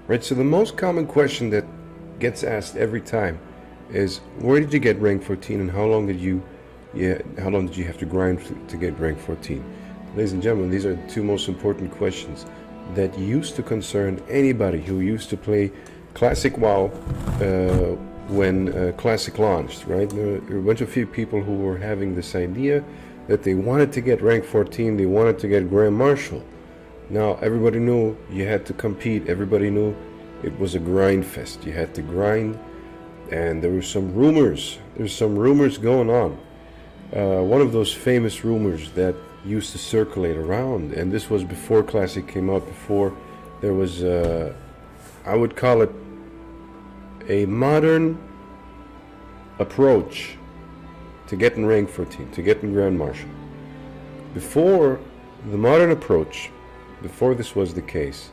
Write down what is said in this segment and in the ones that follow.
right? So the most common question that gets asked every time is, where did you get rank 14 and how long did you have to grind to get rank 14? Ladies and gentlemen, these are the two most important questions that used to concern anybody who used to play Classic WoW when Classic launched, right? There were a bunch of people who were having this idea that they wanted to get rank 14, they wanted to get Grand Marshal. Now, everybody knew you had to compete, everybody knew it was a grind fest. You had to grind, and there were some rumors. There's some rumors going on. One of those famous rumors that used to circulate around, and this was before Classic came out, before there was, I would call it a modern approach to getting rank 14, to getting Grand Marshal. Before the modern approach, before this was the case,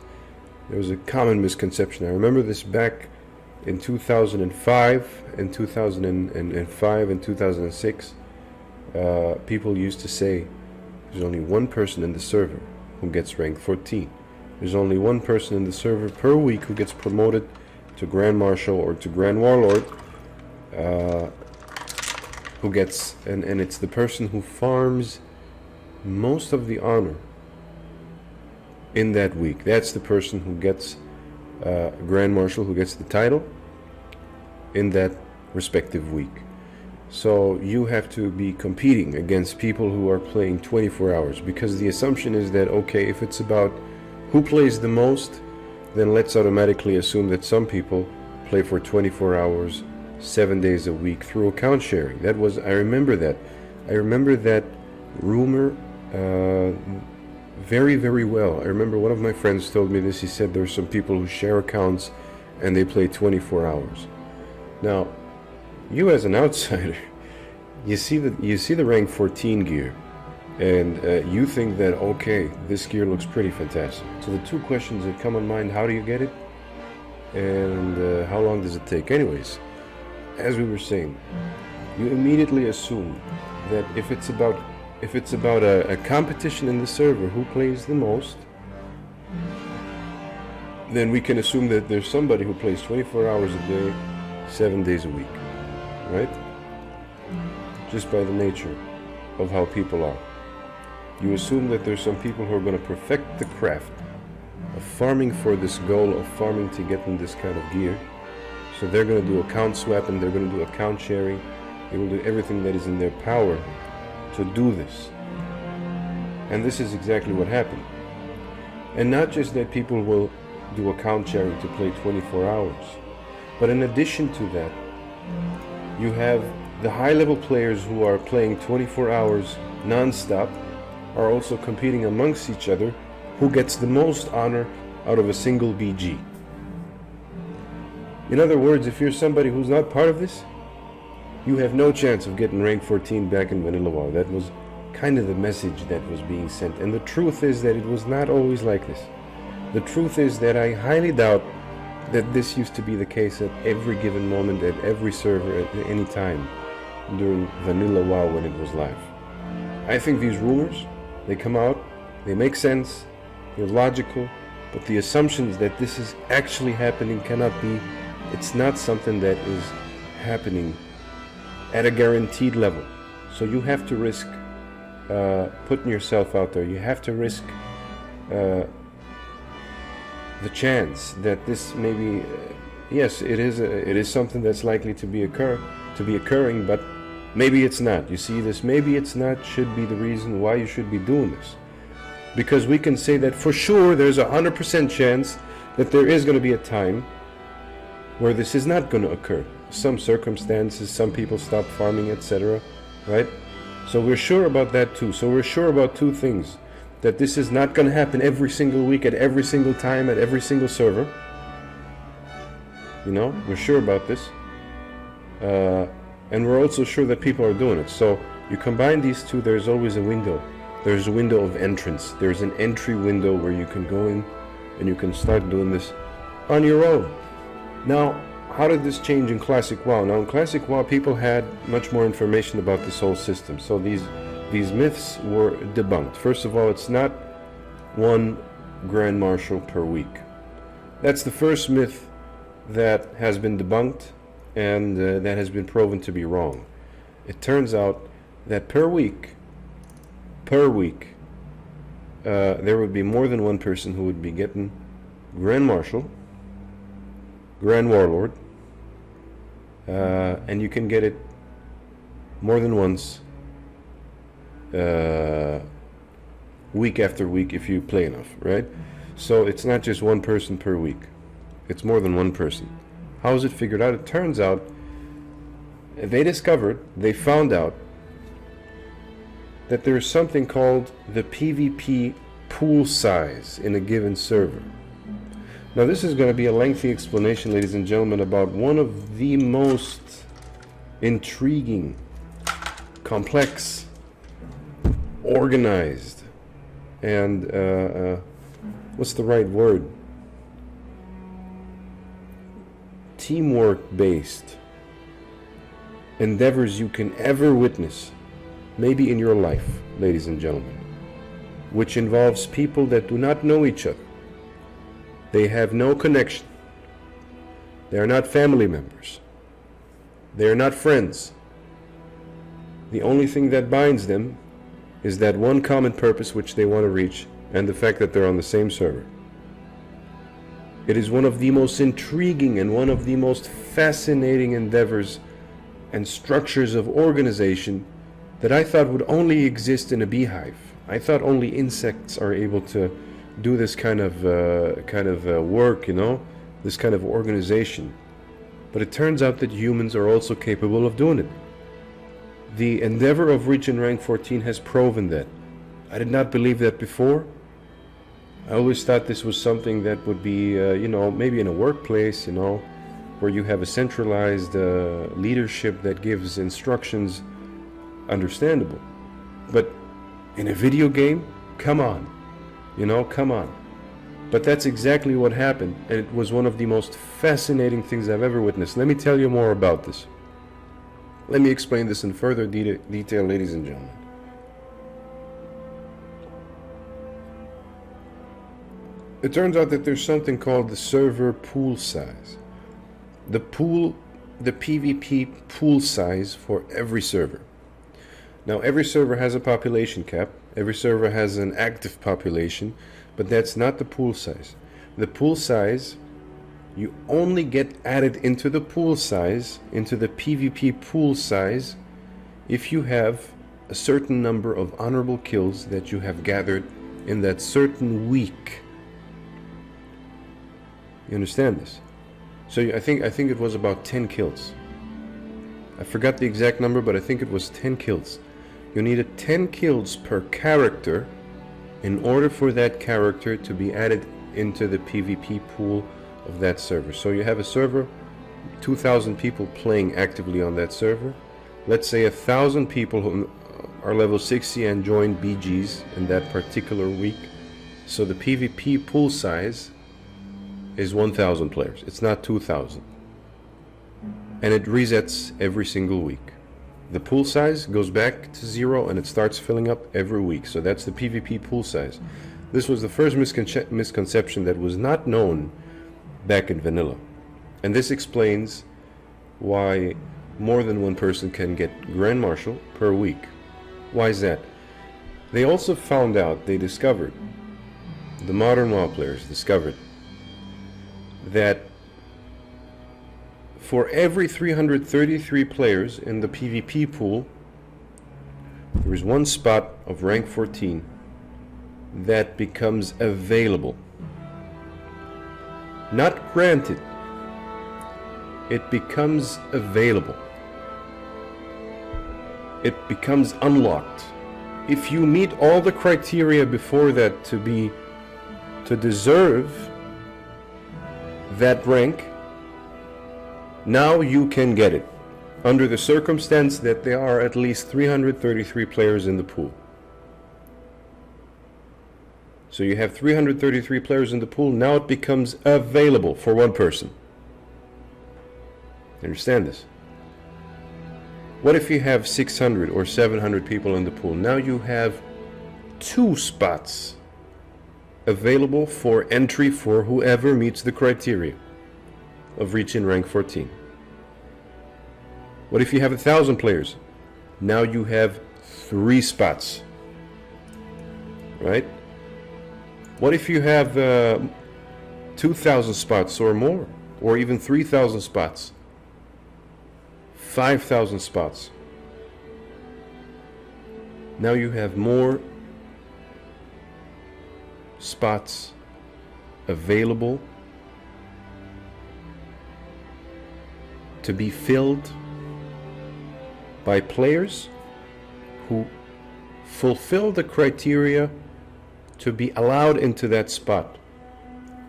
there was a common misconception. I remember this back in 2005 and 2005 and 2006. People used to say there's only one person in the server who gets rank 14. There's only one person in the server per week who gets promoted to Grand Marshal or to Grand Warlord, who gets, and it's the person who farms most of the honor in that week. That's the person who gets Grand Marshal, who gets the title in that respective week. So you have to be competing against people who are playing 24 hours, because the assumption is that, okay, if it's about who plays the most, then let's automatically assume that some people play for 24 hours 7 days a week through account sharing. That was, I remember that rumor very, very well. I remember one of my friends told me this. He said there are some people who share accounts and they play 24 hours. Now, you as an outsider, you see the rank 14 gear, and you think that, okay, this gear looks pretty fantastic. So the two questions that come in mind: how do you get it, and how long does it take? Anyways, as we were saying, you immediately assume that if it's about a competition in the server, who plays the most, then we can assume that there's somebody who plays 24 hours a day, 7 days a week, right? Just by the nature of how people are. You assume that there's some people who are going to perfect the craft of farming for this goal of farming to get in this kind of gear. So they're going to do account swapping, they're going to do account sharing, they will do everything that is in their power to do this. And this is exactly what happened. And not just that people will do account sharing to play 24 hours, but in addition to that, you have the high-level players who are playing 24 hours non-stop are also competing amongst each other who gets the most honor out of a single BG. In other words, if you're somebody who's not part of this, you have no chance of getting rank 14 back in Vanilla WoW. That was kind of the message that was being sent. And the truth is that it was not always like this. The truth is that I highly doubt that this used to be the case at every given moment, at every server, at any time during Vanilla WoW when it was live. I think these rumors, they come out, they make sense, they're logical, but the assumptions that this is actually happening cannot be. It's not something that is happening at a guaranteed level. So you have to risk putting yourself out there. You have to risk the chance that this maybe, yes, it is something that's likely to be occurring, but maybe it's not. You see, this maybe it's not should be the reason why you should be doing this. Because we can say that for sure there's 100% chance that there is going to be a time where this is not going to occur. Some circumstances, some people stop farming, etc. Right? So we're sure about that too. So we're sure about two things: that this is not going to happen every single week, at every single time, at every single server. You know, we're sure about this. And we're also sure that people are doing it. So you combine these two, there's always a window. There's a window of entrance. There's an entry window where you can go in and you can start doing this on your own. Now, how did this change in Classic WoW? Now, in Classic WoW, people had much more information about this whole system. So these myths were debunked. First of all, it's not one Grand Marshal per week. That's the first myth that has been debunked and that has been proven to be wrong. It turns out that per week, there would be more than one person who would be getting Grand Marshal, Grand Warlord, and you can get it more than once, week after week if you play enough, right? So it's not just one person per week, it's more than one person. How is it figured out? It turns out they found out that there is something called the PvP pool size in a given server. Now this is going to be a lengthy explanation, ladies and gentlemen, about one of the most intriguing, complex, organized, and what's the right word? Teamwork based endeavors you can ever witness, maybe in your life, ladies and gentlemen, which involves people that do not know each other. They have no connection. They are not family members. They are not friends. The only thing that binds them is that one common purpose which they want to reach, and the fact that they're on the same server. It is one of the most intriguing and one of the most fascinating endeavors and structures of organization that I thought would only exist in a beehive. I thought only insects are able to do this kind of work, you know, this kind of organization. But it turns out that humans are also capable of doing it. The endeavor of reaching rank 14 has proven that. I did not believe that before. I always thought this was something that would be, you know, maybe in a workplace, you know, where you have a centralized leadership that gives instructions, understandable. But in a video game, come on, you know, come on. But that's exactly what happened, and it was one of the most fascinating things I've ever witnessed. Let me tell you more about this. Let me explain this in further detail, ladies and gentlemen. It turns out that there's something called the server pool size. The PvP pool size for every server. Now, every server has a population cap. Every server has an active population, but that's not the pool size. The pool size, you only get added into the pool size, into the PvP pool size, if you have a certain number of honorable kills that you have gathered in that certain week. You understand this? So I think it was about 10 kills. I forgot the exact number, but I think it was 10 kills. You needed 10 kills per character in order for that character to be added into the PvP pool of that server. So you have a server, 2,000 people playing actively on that server. Let's say 1,000 people who are level 60 and join BGs in that particular week. So the PvP pool size is 1,000 players. It's not 2,000. And it resets every single week. The pool size goes back to 0 and it starts filling up every week. So that's the PvP pool size. This was the first misconception that was not known back in vanilla. And this explains why more than one person can get Grand Marshal per week. Why is that? They also found out, they discovered, the modern WoW players discovered that for every 333 players in the PvP pool, there is one spot of rank 14 that becomes available. Not granted, it becomes available. It becomes unlocked. If you meet all the criteria before that to deserve that rank, now you can get it, under the circumstance that there are at least 333 players in the pool. So you have 333 players in the pool, now it becomes available for one person. Understand this? What if you have 600 or 700 people in the pool? Now you have 2 spots available for entry for whoever meets the criteria of reaching rank 14. What if you have 1,000 players? Now you have 3 spots, right? What if you have 2,000 spots or more, or even 3,000 spots, 5,000 spots? Now you have more spots available to be filled by players who fulfill the criteria to be allowed into that spot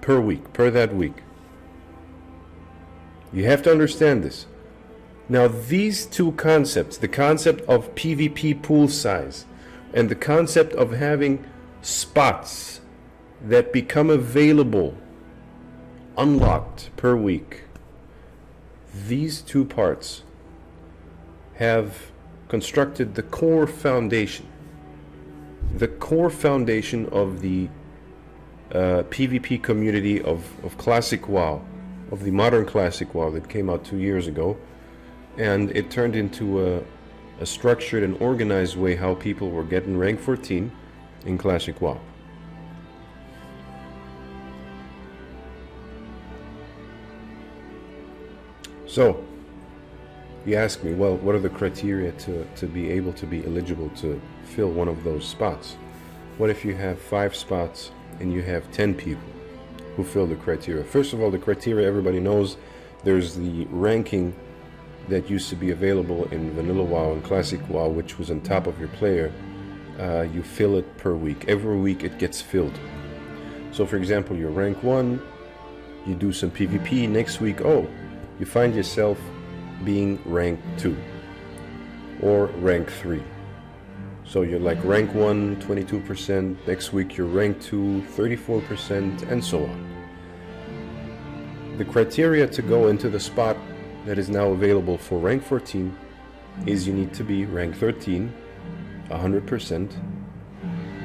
per week, per that week. You have to understand this. Now, these two concepts, the concept of PvP pool size and the concept of having spots that become available, unlocked per week, these two parts have constructed the core foundation of the PvP community of Classic WoW, of the modern Classic WoW that came out 2 years ago, and it turned into a structured and organized way how people were getting rank 14 in Classic WoW. So, you ask me, well, what are the criteria to be able to be eligible to fill one of those spots? What if you have 5 spots and you have 10 people who fill the criteria? First of all, the criteria everybody knows. There's the ranking that used to be available in Vanilla WoW and Classic WoW, which was on top of your player. You fill it per week. Every week it gets filled. So for example, you're rank 1, you do some PvP, next week, you find yourself being rank 2 or rank 3. So you're like rank 1, 22%, next week you're rank 2, 34%, and so on. The criteria to go into the spot that is now available for rank 14 is you need to be rank 13, 100%,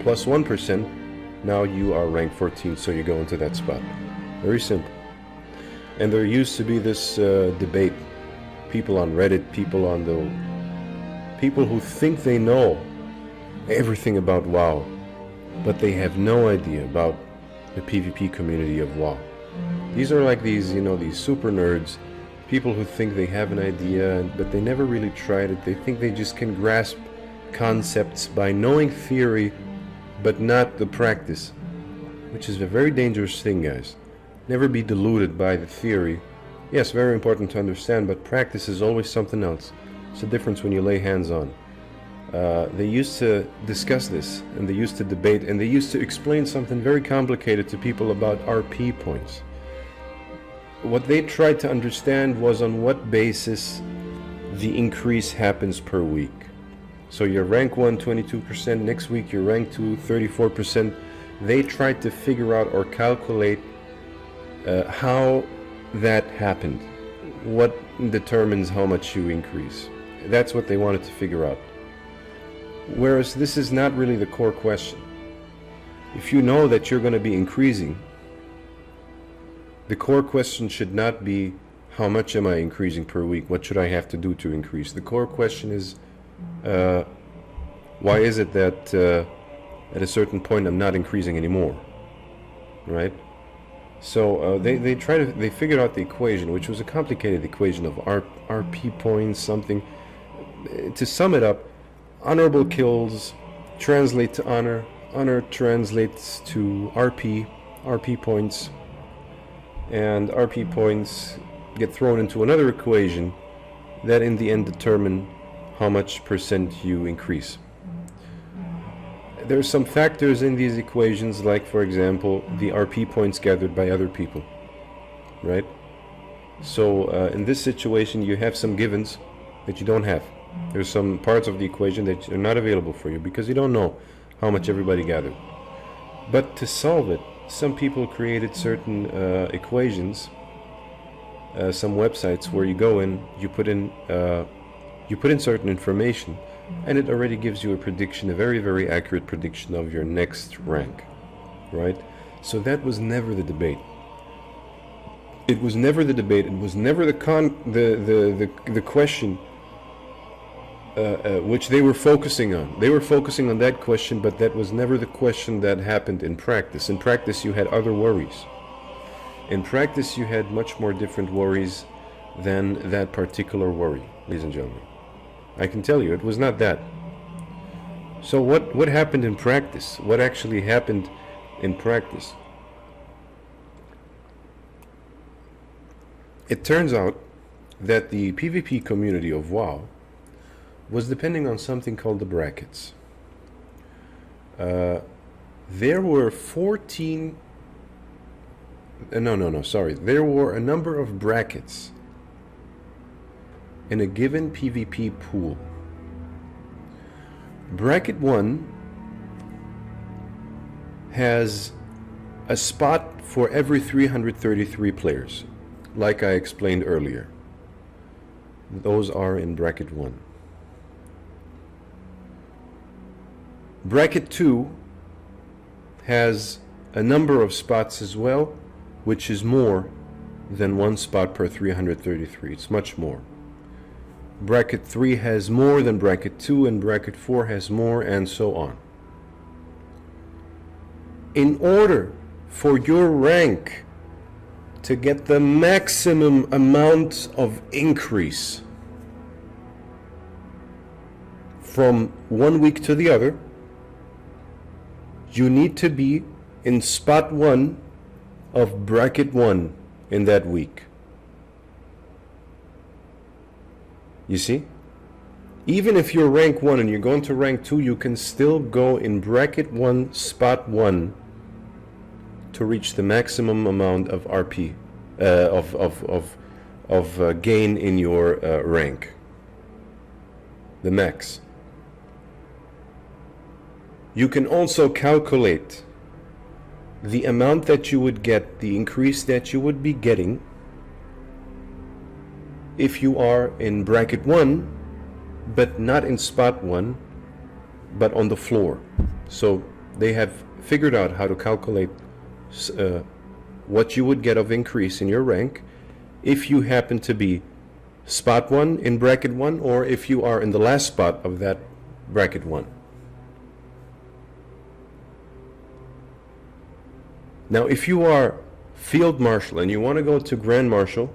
plus 1%, now you are rank 14, so you go into that spot. Very simple. And there used to be this debate, people on Reddit, people who think they know everything about WoW, but they have no idea about the PvP community of WoW. These are like these super nerds, people who think they have an idea, but they never really tried it. They think they just can grasp concepts by knowing theory, but not the practice, which is a very dangerous thing, guys. Never be deluded by the theory. Yes, very important to understand, but practice is always something else. It's the difference when you lay hands on. They used to discuss this, and they used to debate, and they used to explain something very complicated to people about RP points. What they tried to understand was on what basis the increase happens per week. So you're rank 1, 22%, next week you're rank 2, 34%. They tried to figure out or calculate how that happened. What determines how much you increase? That's what they wanted to figure out. Whereas this is not really the core question. If you know that you're going to be increasing, the core question should not be how much am I increasing per week? What should I have to do to increase? The core question is why is it that at a certain point I'm not increasing anymore, right? So they figured out the equation, which was a complicated equation of RP points, something. To sum it up, honorable kills translate to honor, honor translates to RP points, and RP points get thrown into another equation that in the end determine how much percent you increase. There are some factors in these equations, like for example the RP points gathered by other people, right? So in this situation you have some givens that you don't have. There's some parts of the equation that are not available for you because you don't know how much everybody gathered. But to solve it, some people created certain equations, some websites where you go in, you put in certain information, and it already gives you a prediction, a very, very accurate prediction of your next rank, right? So that was never the debate. It was never the debate. It was never the question which they were focusing on. They were focusing on that question, but that was never the question that happened in practice. In practice, you had other worries. In practice, you had much more different worries than that particular worry, ladies and gentlemen. I can tell you, it was not that. So what happened in practice? What actually happened in practice? It turns out that the PvP community of WoW was depending on something called the brackets. There were 14... sorry. There were a number of brackets in a given PvP pool. Bracket 1 has a spot for every 333 players, like I explained earlier. Those are in bracket 1. Bracket 2 has a number of spots as well, which is more than one spot per 333. It's much more. Bracket 3 has more than bracket 2, and bracket 4 has more, and so on. In order for your rank to get the maximum amount of increase from one week to the other, you need to be in spot 1 of bracket 1 in that week. You see? Even if you're rank 1 and you're going to rank 2, you can still go in bracket 1, spot 1 to reach the maximum amount of RP, gain in your rank. The max. You can also calculate the amount that you would get, the increase that you would be getting if you are in bracket 1, but not in spot 1, but on the floor. So they have figured out how to calculate what you would get of increase in your rank if you happen to be spot 1 in bracket 1, or if you are in the last spot of that bracket 1. Now, if you are Field Marshal and you want to go to Grand Marshal,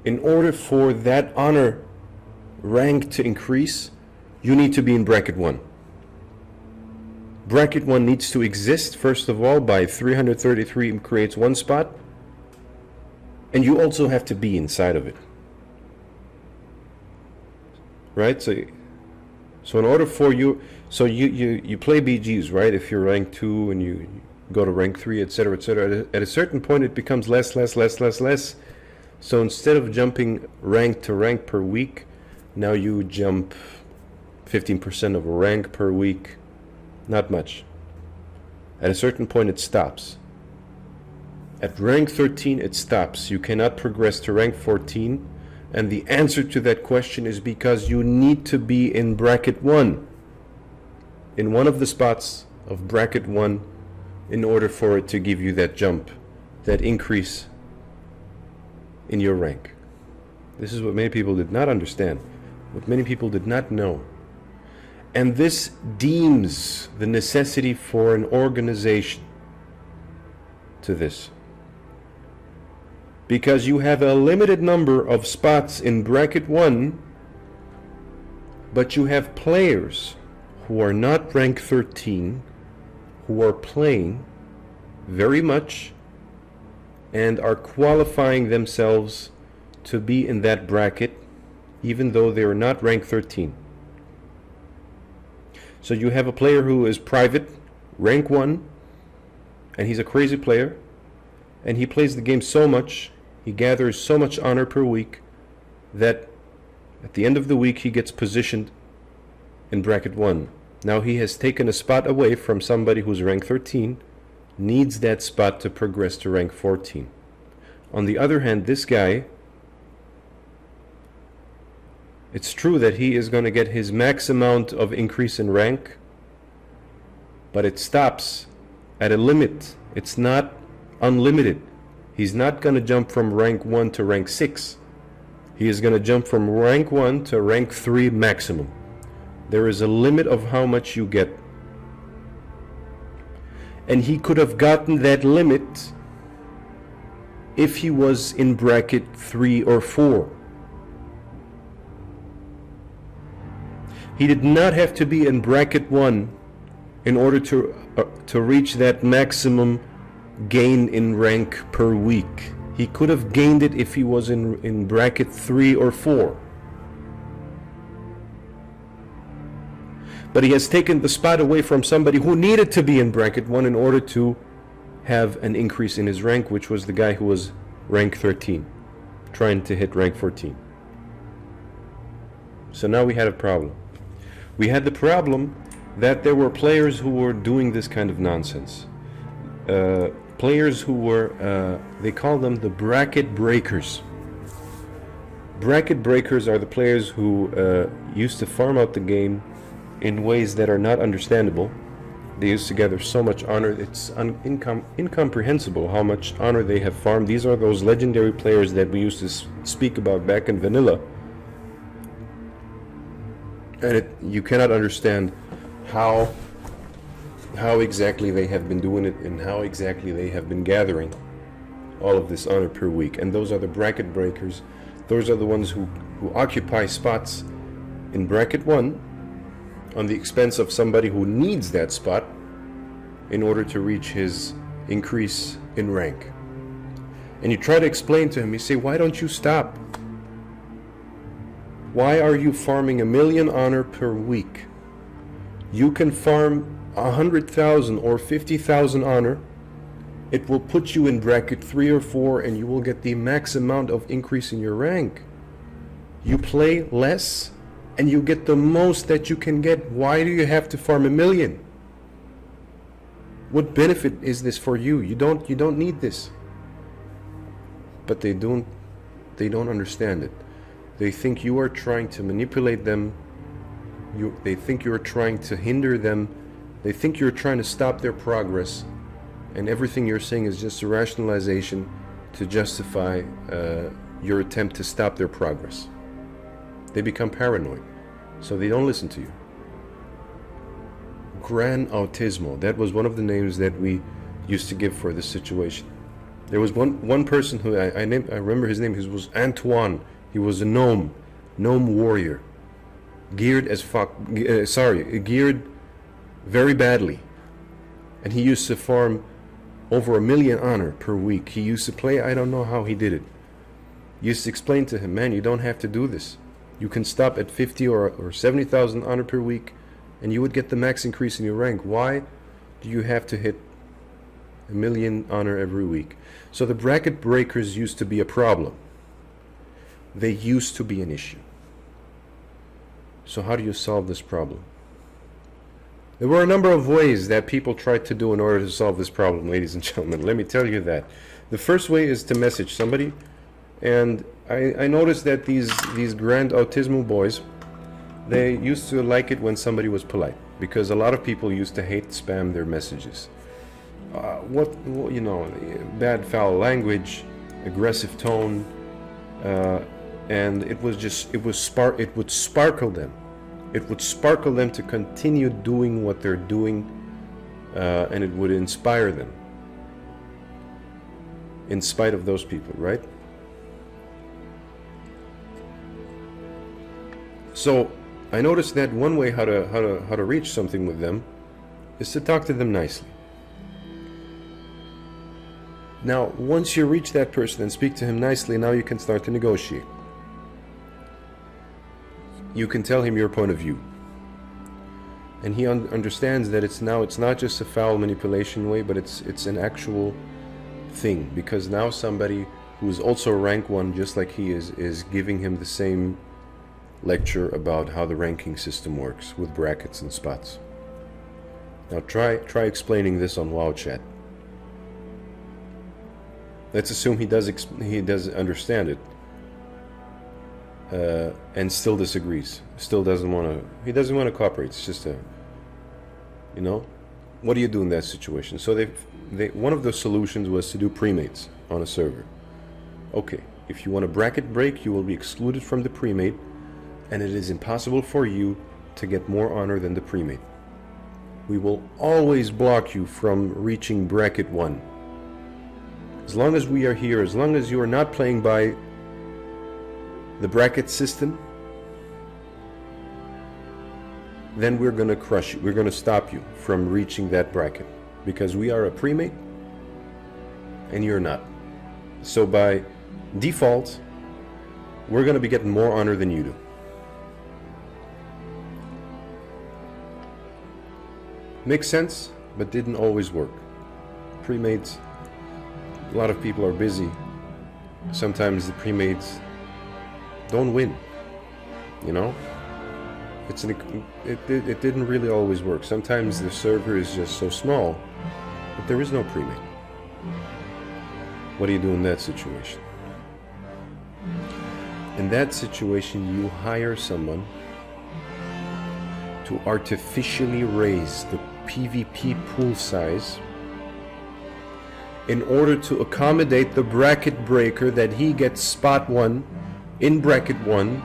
in order for that honor rank to increase, you need to be in bracket 1. Bracket 1 needs to exist, first of all, by 333 creates one spot, and you also have to be inside of it. Right? So in order for you, so you play BGs, right? If you're rank 2 and you go to rank 3, etc., etc. At a certain point, it becomes less. So instead of jumping rank to rank per week, now you jump 15% of a rank per week. Not much. At a certain point, it stops. At rank 13, it stops. You cannot progress to rank 14. And the answer to that question is because you need to be in bracket 1. In one of the spots of bracket 1, in order for it to give you that jump, that increase in your rank. This is what many people did not understand, what many people did not know. And this deems the necessity for an organization to this. Because you have a limited number of spots in bracket 1, but you have players who are not rank 13, who are playing very much and are qualifying themselves to be in that bracket, even though they are not rank 13. So you have a player who is private, rank 1, and he's a crazy player, and he plays the game so much, he gathers so much honor per week, that at the end of the week he gets positioned in bracket 1. Now he has taken a spot away from somebody who's rank 13, needs that spot to progress to rank 14. On the other hand, this guy, it's true that he is going to get his max amount of increase in rank, but it stops at a limit. It's not unlimited. He's not going to jump from rank 1 to rank 6. He is going to jump from rank 1 to rank 3 maximum. There is a limit of how much you get. And he could have gotten that limit if he was in bracket 3 or 4. He did not have to be in bracket 1 in order to reach that maximum gain in rank per week. He could have gained it if he was in bracket 3 or 4. But he has taken the spot away from somebody who needed to be in bracket 1 in order to have an increase in his rank, which was the guy who was rank 13, trying to hit rank 14. So now we had a problem. We had the problem that there were players who were doing this kind of nonsense. Players who were, they call them the bracket breakers. Bracket breakers are the players who used to farm out the game in ways that are not understandable. They used to gather so much honor, it's incomprehensible how much honor they have farmed. These are those legendary players that we used to speak about back in vanilla. And you cannot understand how exactly they have been doing it and how exactly they have been gathering all of this honor per week. And those are the bracket breakers. Those are the ones who occupy spots in bracket 1 on the expense of somebody who needs that spot in order to reach his increase in rank. And you try to explain to him, you say, why don't you stop? Why are you farming 1,000,000 honor per week? You can farm 100,000 or 50,000 honor. It will put you in bracket 3 or 4 and you will get the max amount of increase in your rank. You play less and you get the most that you can get. Why do you have to farm 1,000,000? What benefit is this for you? You don't need this. But they don't understand it. They think you are trying to manipulate them. They think you are trying to hinder them. They think you're trying to stop their progress. And everything you're saying is just a rationalization to justify your attempt to stop their progress. They become paranoid, so they don't listen to you. Gran Autismo, that was one of the names that we used to give for this situation. There was one person who I remember his name. He was Antoine. He was a gnome warrior, geared very badly, and he used to farm over 1,000,000 honor per week. He used to play, I don't know how he did it. You used to explain to him, man, you don't have to do this. You can stop at 50 or 70,000 honor per week, and you would get the max increase in your rank. Why do you have to hit 1,000,000 honor every week? So the bracket breakers used to be a problem. They used to be an issue. So how do you solve this problem? There were a number of ways that people tried to do in order to solve this problem, ladies and gentlemen. Let me tell you that. The first way is to message somebody, and I noticed that these Grand Autismo boys, they used to like it when somebody was polite, because a lot of people used to hate spam their messages. Bad foul language, aggressive tone, and it would sparkle them. It would sparkle them to continue doing what they're doing, and it would inspire them in spite of those people, right? So I noticed that one way how to reach something with them is to talk to them nicely. Now, once you reach that person and speak to him nicely, now you can start to negotiate. You can tell him your point of view, and he understands that it's not just a foul manipulation way, but it's an actual thing, because now somebody who is also rank 1 just like he is giving him the same lecture about how the ranking system works with brackets and spots. Now try explaining this on WoW chat. Let's assume he does understand it. And still disagrees. He doesn't want to cooperate. It's just what do you do in that situation? So one of the solutions was to do premates on a server. Okay, if you want a bracket break, you will be excluded from the premate, and it is impossible for you to get more honor than the premate. We will always block you from reaching bracket 1. As long as we are here, as long as you are not playing by the bracket system, then we're going to crush you. We're going to stop you from reaching that bracket because we are a premate and you're not. So by default, we're going to be getting more honor than you do. Makes sense, but didn't always work. Premates, a lot of people are busy. Sometimes the premates don't win, you know? It didn't really always work. Sometimes the server is just so small, but there is no premate. What do you do in that situation? In that situation, you hire someone to artificially raise the PvP pool size in order to accommodate the bracket breaker that he gets spot 1 in bracket 1,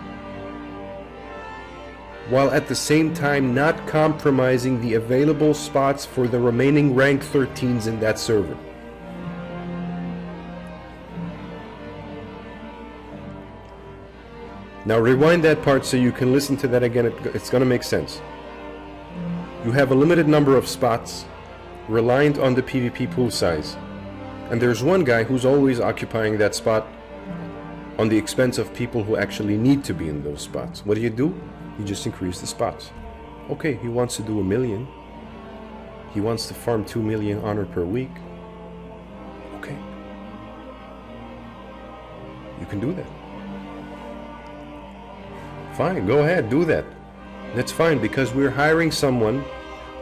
while at the same time not compromising the available spots for the remaining rank 13s in that server. Now rewind that part so you can listen to that again. It's going to make sense. You have a limited number of spots reliant on the PvP pool size, and there's one guy who's always occupying that spot on the expense of people who actually need to be in those spots. What do? You just increase the spots. Okay, he wants to do 1 million. He wants to farm 2 million honor per week. Okay. You can do that. Fine, go ahead, do that. That's fine, because we're hiring someone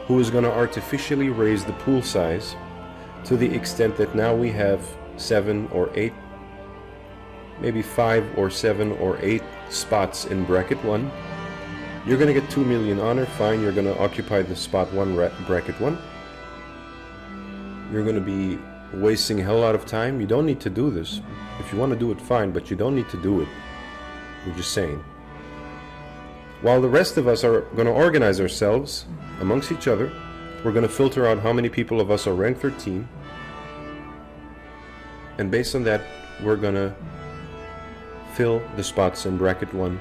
who is going to artificially raise the pool size to the extent that now we have 7 or 8, maybe 5 or 7 or 8 spots in bracket 1. You're going to get 2 million honor, fine, you're going to occupy the spot 1 bracket 1. You're going to be wasting a hell lot of time. You don't need to do this. If you want to do it, fine, but you don't need to do it. We're just saying. While the rest of us are going to organize ourselves amongst each other, we're going to filter out how many people of us are rank 13, and based on that, we're going to fill the spots in bracket 1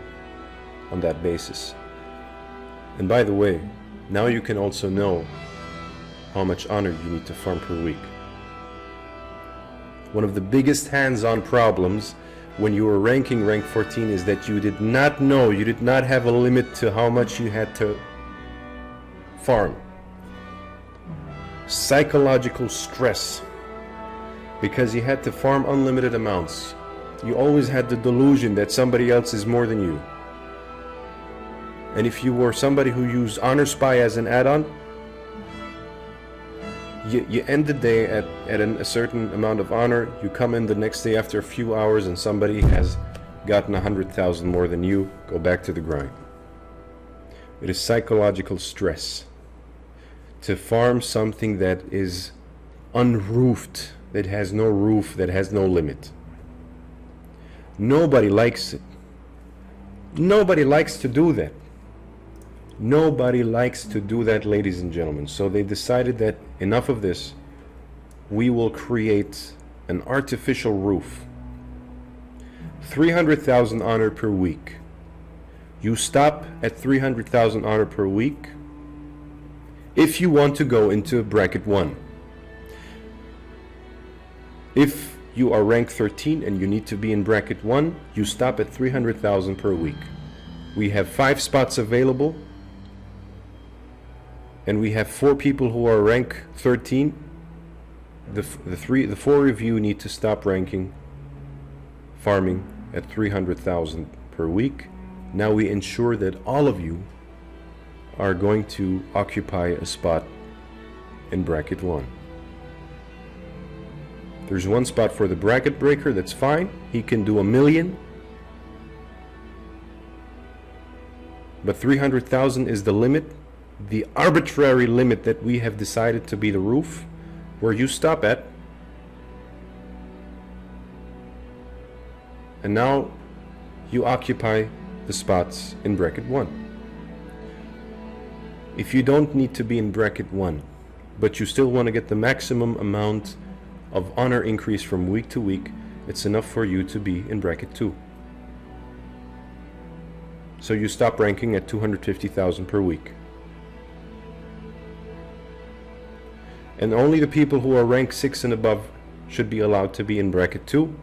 on that basis. And by the way, now you can also know how much honor you need to farm per week. One of the biggest hands-on problems when you were ranking rank 14 is that you did not know, you did not have a limit to how much you had to farm. Psychological stress, because you had to farm unlimited amounts. You always had the delusion that somebody else is more than you. And if you were somebody who used Honor Spy as an add-on, you end the day at a certain amount of honor. You come in the next day after a few hours and somebody has gotten 100,000 more than you. Go back to the grind. It is psychological stress to farm something that is unroofed, that has no roof, that has no limit. Nobody likes it. Nobody likes to do that. Nobody likes to do that, ladies and gentlemen. So they decided that enough of this. We will create an artificial roof. 300,000 honor per week. You stop at 300,000 honor per week if you want to go into bracket 1. If you are rank 13 and you need to be in bracket 1, you stop at 300,000 per week. We have 5 spots available, and we have 4 people who are rank 13. The 4 of you need to stop ranking, farming at 300,000 per week. Now we ensure that all of you are going to occupy a spot in bracket 1. There's 1 spot for the bracket breaker, that's fine. He can do 1 million. But 300,000 is the limit the arbitrary limit that we have decided to be the roof, where you stop at. And now you occupy the spots in bracket 1. If you don't need to be in bracket 1, but you still want to get the maximum amount of honor increase from week to week, it's enough for you to be in bracket 2. So you stop ranking at 250,000 per week. And only the people who are rank 6 and above should be allowed to be in bracket 2,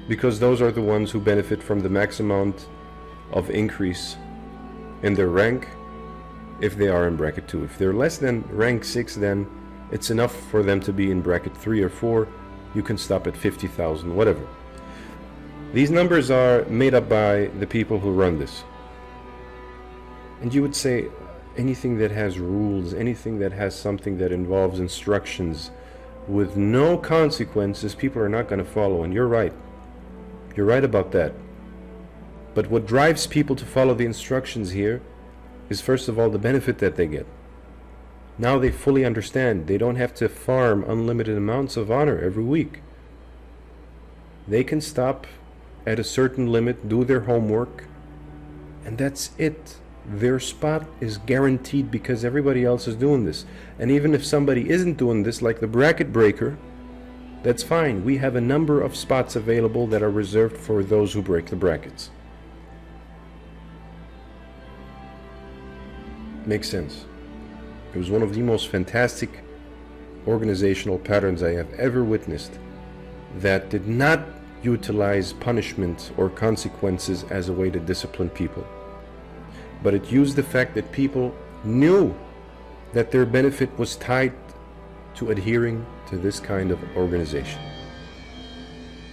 because those are the ones who benefit from the max amount of increase in their rank if they are in bracket 2. If they're less than rank 6, then it's enough for them to be in bracket 3 or 4. You can stop at 50,000, whatever. These numbers are made up by the people who run this. And you would say, anything that has rules, anything that has something that involves instructions with no consequences, people are not going to follow. And you're right. You're right about that. But what drives people to follow the instructions here is, first of all, the benefit that they get. Now they fully understand. They don't have to farm unlimited amounts of honor every week. They can stop at a certain limit, do their homework, and that's it. Their spot is guaranteed because everybody else is doing this. And even if somebody isn't doing this, like the bracket breaker, that's fine. We have a number of spots available that are reserved for those who break the brackets. Makes sense. It was one of the most fantastic organizational patterns I have ever witnessed that did not utilize punishment or consequences as a way to discipline people. But it used the fact that people knew that their benefit was tied to adhering to this kind of organization.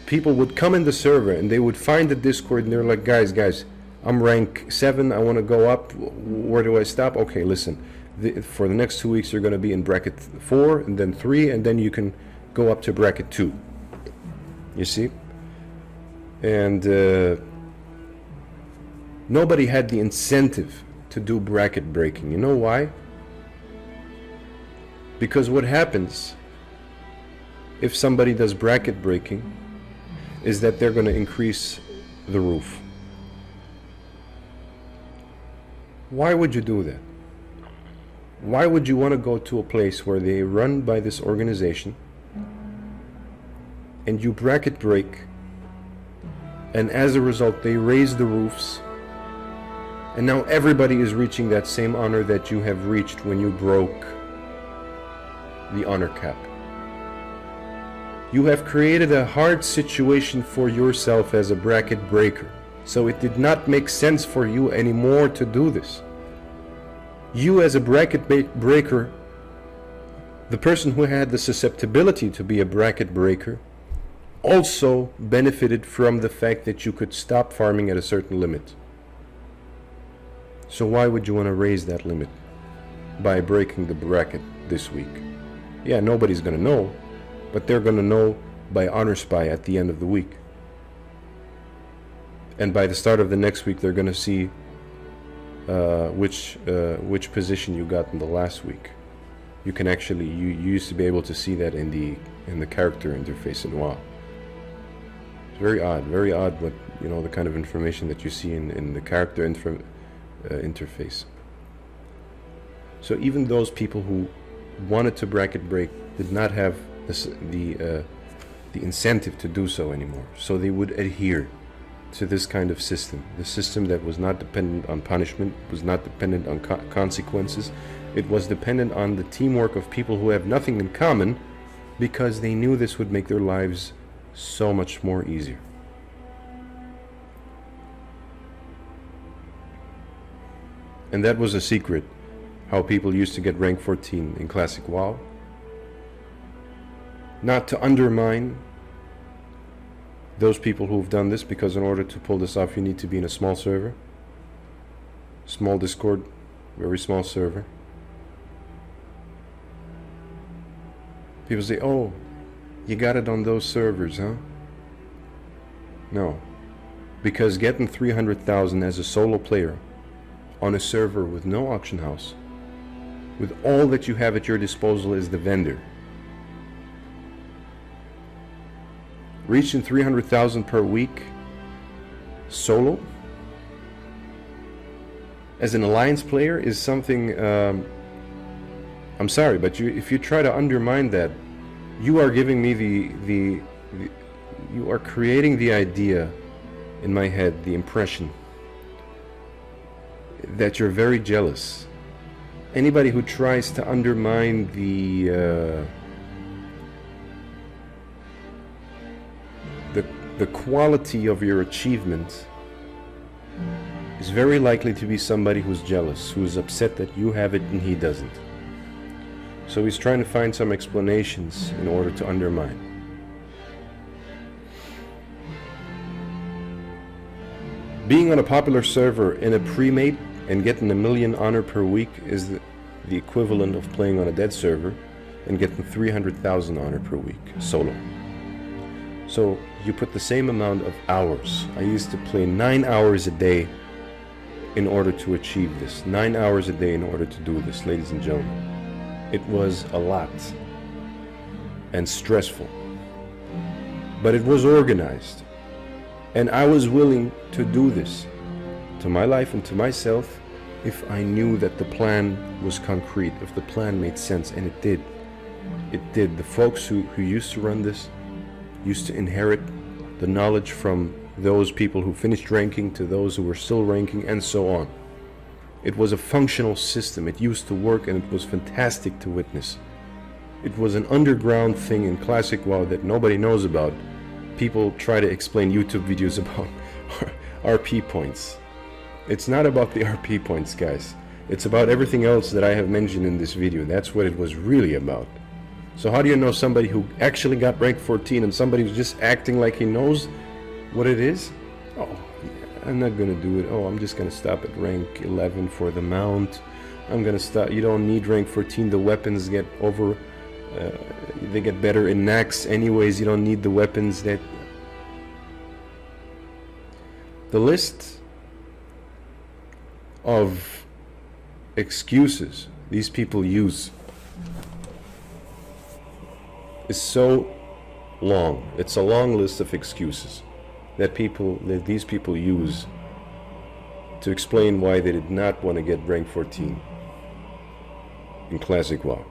People would come in the server and they would find the Discord and they're like, guys, I'm rank 7, I want to go up, where do I stop? Okay, listen, for the next 2 weeks you're going to be in bracket 4 and then 3 and then you can go up to bracket 2. You see? And nobody had the incentive to do bracket breaking. You know why? Because what happens if somebody does bracket breaking is that they're going to increase the roof. Why would you do that? Why would you want to go to a place where they run by this organization and you bracket break, and as a result they raise the roofs, and now everybody is reaching that same honor that you have reached when you broke the honor cap? You have created a hard situation for yourself as a bracket breaker, so it did not make sense for you anymore to do this. You as a bracket breaker, the person who had the susceptibility to be a bracket breaker, also benefited from the fact that you could stop farming at a certain limit. So why would you want to raise that limit by breaking the bracket this week? Yeah, nobody's going to know, but they're going to know by Honor Spy at the end of the week. And by the start of the next week, they're going to see which position you got in the last week. You can actually, you used to be able to see that in the character interface in WoW. It's very odd what, you know, the kind of information that you see in the character interface. So even those people who wanted to bracket break did not have the incentive to do so anymore. So they would adhere to this kind of system. The system that was not dependent on punishment, was not dependent on consequences. It was dependent on the teamwork of people who have nothing in common, because they knew this would make their lives so much more easier. And that was a secret, how people used to get rank 14 in Classic WoW. Not to undermine those people who've done this, because in order to pull this off you need to be in a small server, small Discord, very small server. People say, oh, you got it on those servers, huh? No, because getting 300,000 as a solo player on a server with no auction house, with all that you have at your disposal is the vendor, reaching 300,000 per week solo as an alliance player is something, I'm sorry, but if you try to undermine that, you are giving me you are creating the idea in my head, the impression that you're very jealous. Anybody who tries to undermine the quality of your achievement is very likely to be somebody who's jealous, who's upset that you have it and he doesn't. So he's trying to find some explanations in order to undermine. Being on a popular server in a pre-mate and getting 1 million honor per week is the equivalent of playing on a dead server and getting 300,000 honor per week solo. So you put the same amount of hours. I used to play 9 hours a day in order to achieve this. 9 hours a day in order to do this, ladies and gentlemen. It was a lot and stressful, but it was organized, and I was willing to do this to my life and to myself if I knew that the plan was concrete, if the plan made sense, and it did. It did. The folks who used to run this used to inherit the knowledge from those people who finished ranking to those who were still ranking, and so on. It was a functional system. It used to work, and it was fantastic to witness. It was an underground thing in Classic WoW that nobody knows about. People try to explain YouTube videos about RP points. It's not about the RP points, guys. It's about everything else that I have mentioned in this video. That's what it was really about. So how do you know somebody who actually got rank 14 and somebody who's just acting like he knows what it is? Oh, I'm not gonna do it. Oh, I'm just gonna stop at rank 11 for the mount. I'm gonna stop. You don't need rank 14. The weapons get they get better in Nax anyways. You don't need the weapons. That the list of excuses these people use is so long. It's a long list of excuses that these people use to explain why they did not want to get rank 14 in Classic WoW.